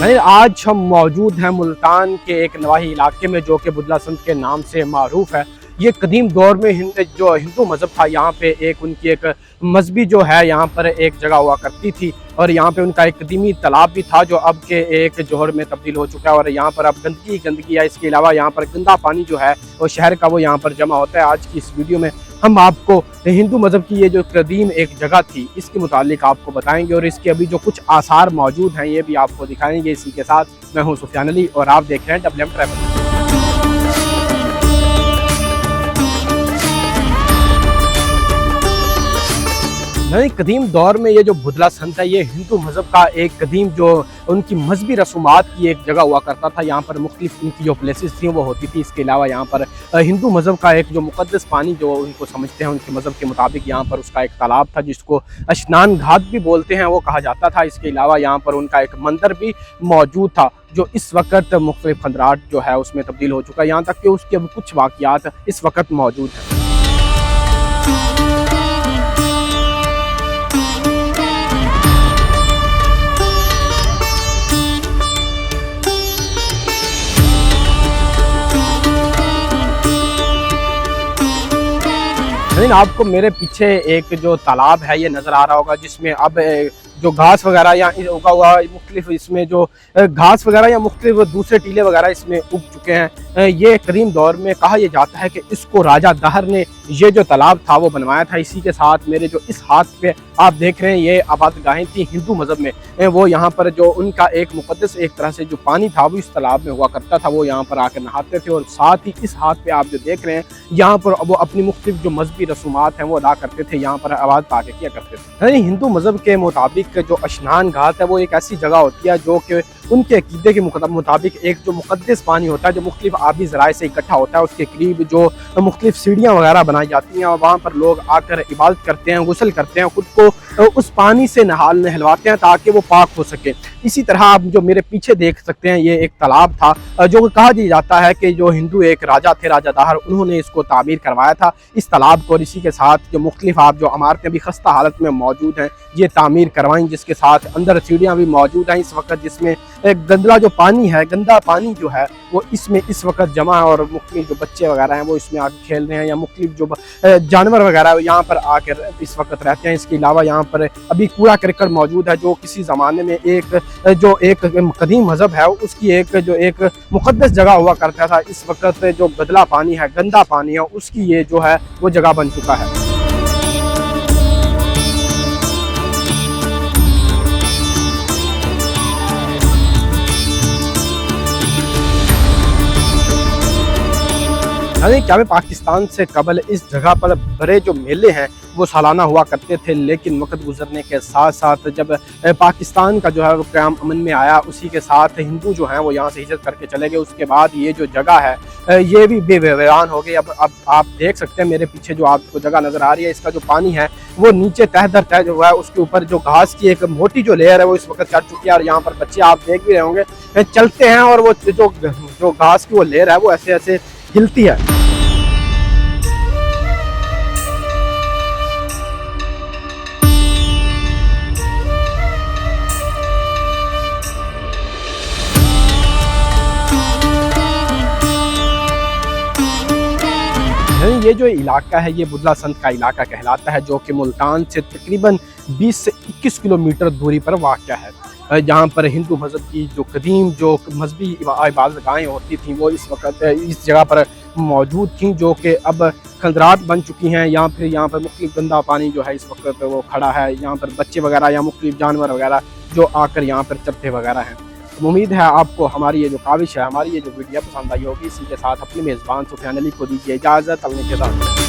आज हम मौजूद हैं मुल्तान के एक नवाही इलाके में जो कि बुदला संत के नाम से मारूफ है। ये कदीम दौर में जो हिंदू मज़हब था, यहाँ पे एक उनकी एक मजहबी जो है यहाँ पर एक जगह हुआ करती थी और यहाँ पे उनका एक कदीमी तालाब भी था जो अब के एक जोहर में तब्दील हो चुका है। और यहाँ पर अब गंदगी है। इसके अलावा यहाँ पर गंदा पानी जो है वो शहर का वो यहाँ पर जमा होता है। आज की इस वीडियो में हम आपको हिंदू मज़हब की ये जो कदीम एक जगह थी इसके मुतालिक आपको बताएंगे और इसके अभी जो कुछ आसार मौजूद हैं ये भी आपको दिखाएंगे। इसी के साथ मैं हूँ सुफियान अली और आप देख रहे हैं WM ट्रैवल। कदीम दौर में ये जो बुदला संत है ये हिंदू मज़हब का एक कदीम जो उनकी मजहबी रसूमात की एक जगह हुआ करता था। यहाँ पर मुख्तलिफ इनकी जो प्लेसेस थी वो होती थी। इसके अलावा यहाँ पर हिंदू मज़हब का एक जो मुक़द्दस पानी जो उनको समझते हैं उनके मज़हब के मुताबिक यहाँ पर उसका एक तालाब था जिसको स्नान घाट भी बोलते हैं वो कहा जाता था। इसके अलावा यहाँ पर उनका एक मंदिर भी मौजूद था जो इस वक्त मुख्तलिफ खंडरात जो है उसमें तब्दील हो चुका है। यहाँ तक कि उसके कुछ वाक़यात इस वक्त मौजूद हैं। आपको मेरे पीछे एक जो तालाब है ये नज़र आ रहा होगा जिसमें अब जो घास वगैरह या उगा हुआ मुख्तलिफ इसमें जो घास वगैरह या मुख्तलिफ दूसरे टीले वगैरह इसमें उग चुके हैं। ये कदीम दौर में कहा यह जाता है कि इसको राजा दहर ने ये जो तालाब था वो बनवाया था। इसी के साथ मेरे जो इस हाथ पे आप देख रहे हैं ये आबादगाहें थी हिंदू मज़हब में। वो यहाँ पर जो उनका एक मुक़द्दस एक तरह से जो पानी था वो इस तालाब में हुआ करता था। वो यहाँ पर आकर नहाते थे और साथ ही इस हाथ पे आप जो देख रहे हैं यहाँ पर वो अपनी मुख्तलिफ जो मजहबी रसूमात हैं वो अदा करते थे। यहाँ पर आवाज़ पाके किया करते थे। हिंदू मज़हब के मुताबिक जो स्नान घाट है वो एक ऐसी जगह होती है जो कि उनके अकीदे के मुताबिक एक जो मुक़द्दस पानी होता है जो मुख्तलिफ आबी ज़राए से इकट्ठा होता है। उसके करीब जो मुख्तलिफ सीढ़ियाँ वगैरह बनाई जाती हैं और वहाँ पर लोग आकर इबादत करते हैं, गुस्ल करते हैं, खुद को उस पानी से नहलवाते हैं ताकि वो पाक हो सके। इसी तरह आप जो मेरे पीछे देख सकते हैं ये एक तालाब था जो कहा जाता है कि जो हिंदू एक राजा थे, राजा दाहर, उन्होंने इसको तामीर करवाया था इस तालाब को। और इसी के साथ जो मुख्तलिफ आप जो इमारतें भी खस्ता हालत में मौजूद हैं ये तामीर करवाई, जिसके साथ अंदर सीढ़ियाँ भी मौजूद हैं इस वक्त, जिसमें एक गंदला जो पानी है, गंदा पानी जो है वो इसमें इस वक्त जमा है और मुख्तलिफ जो बच्चे वगैरह हैं वो इसमें आके खेल रहे हैं या मुख्तलिफ जो जानवर वगैरह यहाँ पर आकर इस वक्त रहते हैं। इसके अलावा यहाँ पर अभी कूड़ा करकट मौजूद है जो किसी ज़माने में एक कदीम मज़हब है उसकी एक मुक़द्दस जगह हुआ करता था। इस वक्त जो गंदला पानी है, गंदा पानी है, उसकी ये जो है वो जगह बन चुका है। क्या पाकिस्तान से कबल इस जगह पर बड़े जो मेले हैं वो सालाना हुआ करते थे, लेकिन वक्त गुजरने के साथ साथ जब पाकिस्तान का जो है वो क़याम अमन में आया उसी के साथ हिंदू जो हैं वो यहाँ से हिजरत करके चले गए। उसके बाद ये जो जगह है ये भी बेवीरान हो गई। अब आप देख सकते हैं मेरे पीछे जो आपको जगह नज़र आ रही है, इसका जो पानी है वो नीचे तह दर तह जो है उसके ऊपर जो घास की एक मोटी जो लेयर है वो इस वक्त चढ़ चुकी है। और यहाँ पर बच्चे आप देख भी रहे होंगे चलते हैं और वो जो घास की वो लेयर है वो ऐसे ऐसे हिलती है। ये जो इलाका है ये बुदला संत का इलाका कहलाता है जो कि मुल्तान से तकरीबन 20 से 21 किलोमीटर दूरी पर वाक़या है। जहाँ पर हिंदू मज़हब की जो कदीम जो मजहबी इबादतगाहें होती थी वो इस वक्त इस जगह पर मौजूद थी जो कि अब खंडरात बन चुकी हैं। या फिर यहाँ पर मुख्तलिफ गंदा पानी जो है इस वक्त वो खड़ा है। यहाँ पर बच्चे वगैरह या मुख्तलिफ जानवर वगैरह जो आकर यहाँ पर चरते वगैरह हैं। उम्मीद है आपको हमारी ये जो काविश है, हमारी ये जो वीडियो पसंद आई होगी। इसी के साथ अपने मेज़बान सुफियान अली को दीजिए इजाज़त। अलविदा।